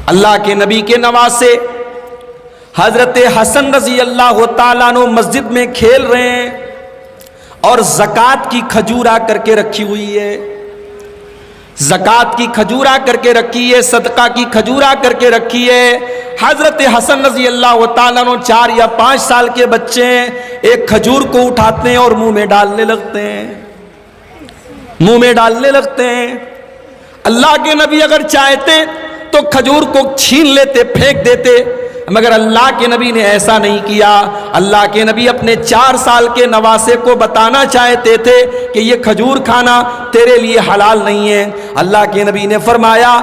اللہ کے نبی کے نواسے حضرت حسن رضی اللہ تعالیٰ عنہ مسجد میں کھیل رہے ہیں اور زکوٰۃ کی کھجورا کر کے رکھی ہوئی ہے، زکوٰۃ کی کھجورا کر کے رکھی ہے، صدقہ کی کھجورا کر کے رکھی ہے۔ حضرت حسن رضی اللہ تعالیٰ عنہ 4 یا 5 سال کے بچے ہیں، ایک کھجور کو اٹھاتے ہیں اور منہ میں ڈالنے لگتے ہیں، منہ میں ڈالنے لگتے ہیں۔ اللہ کے نبی اگر چاہتے تو کھجور کو چھین لیتے، پھینک دیتے، مگر اللہ کے نبی نے ایسا نہیں کیا۔ اللہ کے نبی اپنے 4 سال کے نواسے کو بتانا چاہتے تھے کہ یہ کھجور کھانا تیرے لیے حلال نہیں ہے۔ اللہ کے نبی نے فرمایا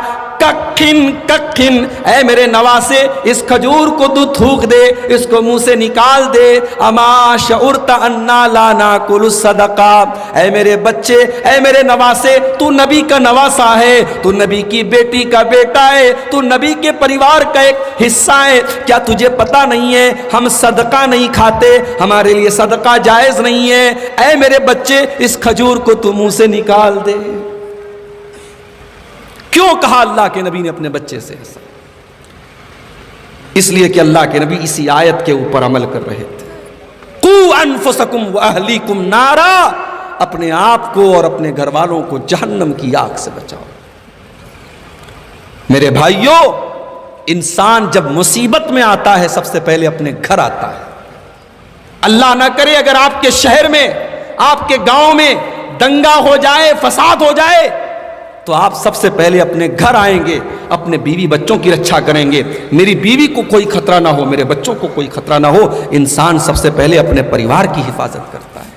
ککھن ککھن، اے میرے نواسے اس کھجور کو تو تھوک دے، اس کو منہ سے نکال دے۔ اما شعرت انا لا ناکل الصدقہ، اے میرے بچے، اے میرے نواسے، تو نبی کا نواسا ہے، تو نبی کی بیٹی کا بیٹا ہے، تو نبی کے پریوار کا ایک حصہ ہے، کیا تجھے پتہ نہیں ہے ہم صدقہ نہیں کھاتے، ہمارے لیے صدقہ جائز نہیں ہے؟ اے میرے بچے اس کھجور کو تو منہ سے نکال دے۔ کیوں کہا اللہ کے نبی نے اپنے بچے سے ایسا؟ اس لیے کہ اللہ کے نبی اسی آیت کے اوپر عمل کر رہے تھے، قو انفسکم واہلیکم نارا، اپنے آپ کو اور اپنے گھر والوں کو جہنم کی آگ سے بچاؤ۔ میرے بھائیوں، انسان جب مصیبت میں آتا ہے سب سے پہلے اپنے گھر آتا ہے۔ اللہ نہ کرے اگر آپ کے شہر میں، آپ کے گاؤں میں دنگا ہو جائے، فساد ہو جائے، تو آپ سب سے پہلے اپنے گھر آئیں گے، اپنے بیوی بچوں کی رکشا کریں گے۔ میری بیوی کو کوئی خطرہ نہ ہو، میرے بچوں کو کوئی خطرہ نہ ہو۔ انسان سب سے پہلے اپنے پریوار کی حفاظت کرتا ہے۔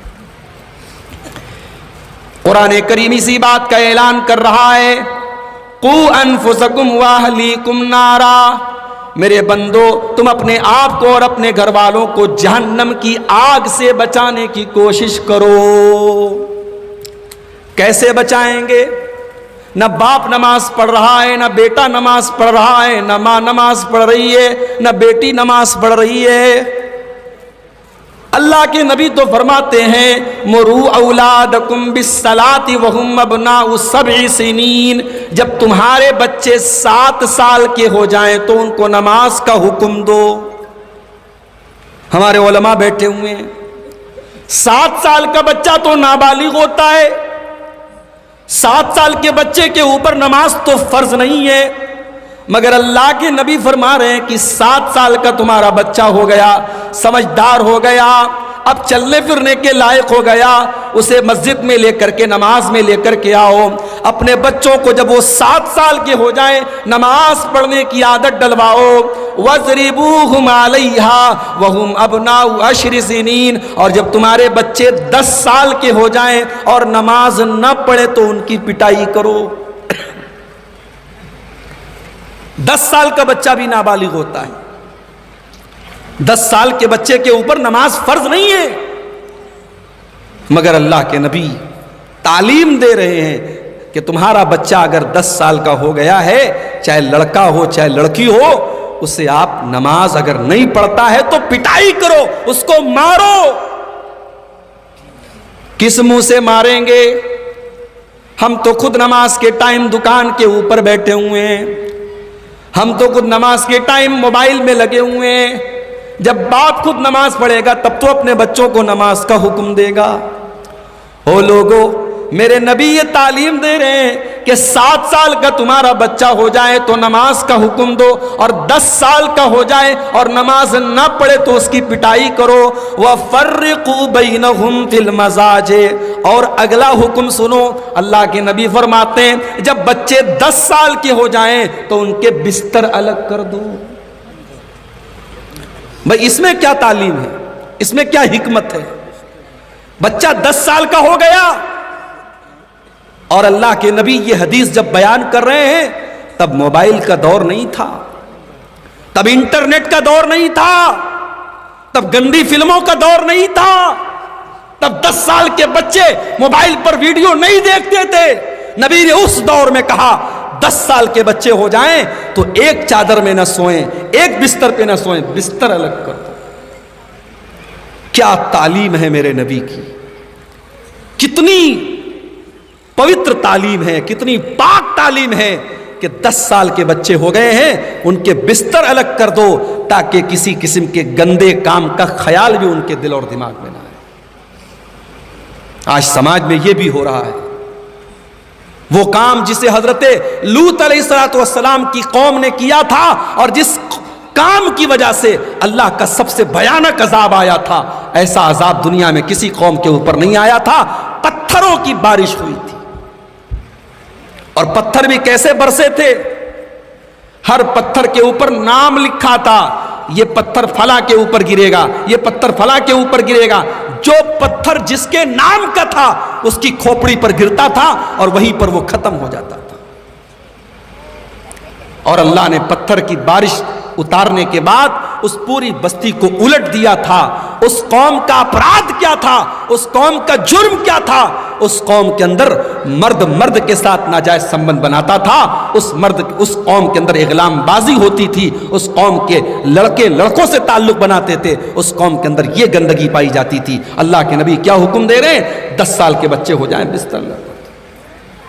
قرآن کریم اسی بات کا اعلان کر رہا ہے، قو انفسکم واہلیکم نارا، میرے بندو تم اپنے آپ کو اور اپنے گھر والوں کو جہنم کی آگ سے بچانے کی کوشش کرو۔ کیسے بچائیں گے؟ نہ باپ نماز پڑھ رہا ہے، نہ بیٹا نماز پڑھ رہا ہے، نہ ماں نماز پڑھ رہی ہے، نہ بیٹی نماز پڑھ رہی ہے۔ اللہ کے نبی تو فرماتے ہیں مروا اولادکم بالصلاۃ وہم ابناء 7 سنین، جب تمہارے بچے 7 سال کے ہو جائیں تو ان کو نماز کا حکم دو۔ ہمارے علماء بیٹھے ہوئے ہیں، 7 سال کا بچہ تو نابالغ ہوتا ہے، 7 سال کے بچے کے اوپر نماز تو فرض نہیں ہے، مگر اللہ کے نبی فرما رہے ہیں کہ 7 سال کا تمہارا بچہ ہو گیا، سمجھدار ہو گیا، اب چلنے پھرنے کے لائق ہو گیا، اسے مسجد میں لے کر کے نماز میں لے کر کے آؤ۔ اپنے بچوں کو جب وہ 7 سال کے ہو جائیں نماز پڑھنے کی عادت ڈلواؤ۔ وَاضْرِبُوهُمْ عَلَيْهَا وَهُمْ أَبْنَاءُ 10 سنین، اور جب تمہارے بچے 10 سال کے ہو جائیں اور نماز نہ پڑھے تو ان کی پٹائی کرو۔ 10 سال کا بچہ بھی نابالغ ہوتا ہے، 10 سال کے بچے کے اوپر نماز فرض نہیں ہے، مگر اللہ کے نبی تعلیم دے رہے ہیں کہ تمہارا بچہ اگر 10 سال کا ہو گیا ہے، چاہے لڑکا ہو چاہے لڑکی ہو، اسے آپ نماز اگر نہیں پڑھتا ہے تو پٹائی کرو، اس کو مارو۔ کس منہ سے ماریں گے؟ ہم تو خود نماز کے ٹائم دکان کے اوپر بیٹھے ہوئے ہیں، ہم تو خود نماز کے ٹائم موبائل میں لگے ہوئے ہیں۔ جب باپ خود نماز پڑھے گا تب تو اپنے بچوں کو نماز کا حکم دے گا۔ او لوگو، میرے نبی یہ تعلیم دے رہے ہیں کہ 7 سال کا تمہارا بچہ ہو جائے تو نماز کا حکم دو، اور 10 سال کا ہو جائے اور نماز نہ پڑھے تو اس کی پٹائی کرو۔ وَفَرِّقُوا بَيْنَهُمْ فِي الْمَضَاجِعِ، اور اگلا حکم سنو، اللہ کے نبی فرماتے ہیں جب بچے 10 سال کے ہو جائیں تو ان کے بستر الگ کر دو۔ بھئی اس میں کیا تعلیم ہے؟ اس میں کیا حکمت ہے؟ بچہ 10 سال کا ہو گیا اور اللہ کے نبی یہ حدیث جب بیان کر رہے ہیں تب موبائل کا دور نہیں تھا، تب انٹرنیٹ کا دور نہیں تھا، تب گندی فلموں کا دور نہیں تھا، تب 10 سال کے بچے موبائل پر ویڈیو نہیں دیکھتے تھے۔ نبی نے اس دور میں کہا 10 سال کے بچے ہو جائیں تو ایک چادر میں نہ سوئیں، ایک بستر پہ نہ سوئیں، بستر الگ کر دو۔ کیا تعلیم ہے میرے نبی کی، کتنی پوتر تعلیم ہے، کتنی پاک تعلیم ہے کہ 10 سال کے بچے ہو گئے ہیں، ان کے بستر الگ کر دو تاکہ کسی قسم کے گندے کام کا خیال بھی ان کے دل اور دماغ میں نہ آئے۔ آج سماج میں یہ بھی ہو رہا ہے، وہ کام جسے حضرت لوط علیہ السلام کی قوم نے کیا تھا اور جس کام کی وجہ سے اللہ کا سب سے بھیانک عذاب آیا تھا، ایسا عذاب دنیا میں کسی قوم کے اوپر نہیں آیا تھا۔ پتھروں کی بارش ہوئی تھی، اور پتھر بھی کیسے برسے تھے؟ ہر پتھر کے اوپر نام لکھا تھا، یہ پتھر فلاں کے اوپر گرے گا، یہ پتھر فلاں کے اوپر گرے گا۔ جو پتھر جس کے نام کا تھا اس کی کھوپڑی پر گرتا تھا اور وہیں پر وہ ختم ہو جاتا تھا۔ اور اللہ نے پتھر کی بارش اتارنے کے بعد اس پوری بستی کو الٹ دیا تھا۔ اس قوم کا اپرادھ کیا تھا؟ اس قوم کا جرم کیا تھا؟ اس قوم کے اندر مرد مرد کے ساتھ ناجائز سنبندھ بناتا تھا، اس قوم کے اندر اغلام بازی ہوتی تھی، اس قوم کے لڑکے لڑکوں سے تعلق بناتے تھے، اس قوم کے اندر یہ گندگی پائی جاتی تھی۔ اللہ کے نبی کیا حکم دے رہے ہیں؟ 10 سال کے بچے ہو جائیں بستر لگا۔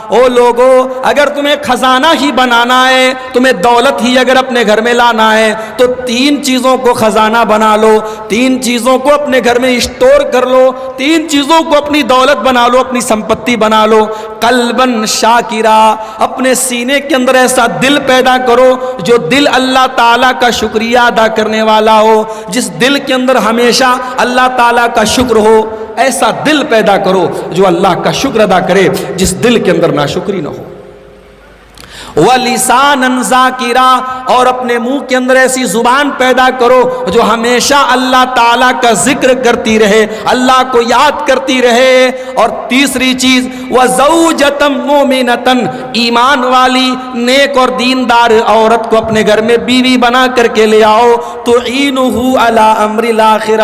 او لوگو، اگر تمہیں خزانہ ہی بنانا ہے، تمہیں دولت ہی اگر اپنے گھر میں لانا ہے تو 3 چیزوں کو خزانہ بنا لو، 3 چیزوں کو اپنے گھر میں اسٹور کر لو، 3 چیزوں کو اپنی دولت بنا لو، اپنی سمپتی بنا لو۔ قلباً شاکرا، اپنے سینے کے اندر ایسا دل پیدا کرو جو دل اللہ تعالیٰ کا شکریہ ادا کرنے والا ہو، جس دل کے اندر ہمیشہ اللہ تعالیٰ کا شکر ہو۔ ایسا دل پیدا کرو جو اللہ کا شکر ادا کرے، جس دل کے اندر ناشکری نہ ہو۔ وَلِسَانًا ذَاكِرًا، اور اپنے منہ کے اندر ایسی زبان پیدا کرو جو ہمیشہ اللہ تعالیٰ کا ذکر کرتی رہے، اللہ کو یاد کرتی رہے۔ اور تیسری چیز وَزَوْجَةً مُؤْمِنَةً، ایمان والی نیک اور دیندار عورت کو اپنے گھر میں بیوی بنا کر کے لے آؤ، تُعِينُهُ عَلَىٰ أَمْرِ الْآخِرَةِ،